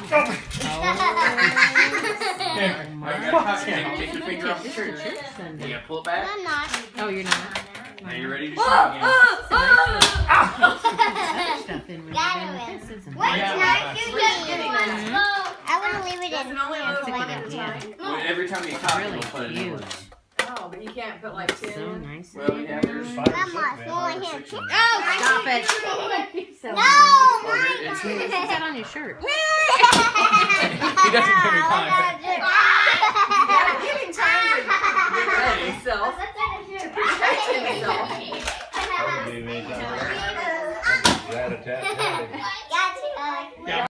Take your finger off the trigger. You gotta pull it back. I'm not. Oh, you're not? Now you're ready to shoot again. Stuff in when Got you're done it. with this, isn't What's it? nice you just kidding. I want to leave it in Doesn't only here. load That's a one good at a idea. time. Well, every time you copy, Really we'll put a new cute. one. Oh, but you can't put like 10 So in. nice. Well, yeah, there's Mama, small in here. Oh, stop it. So No, It's Put that on your shirt. He doesn't give me time.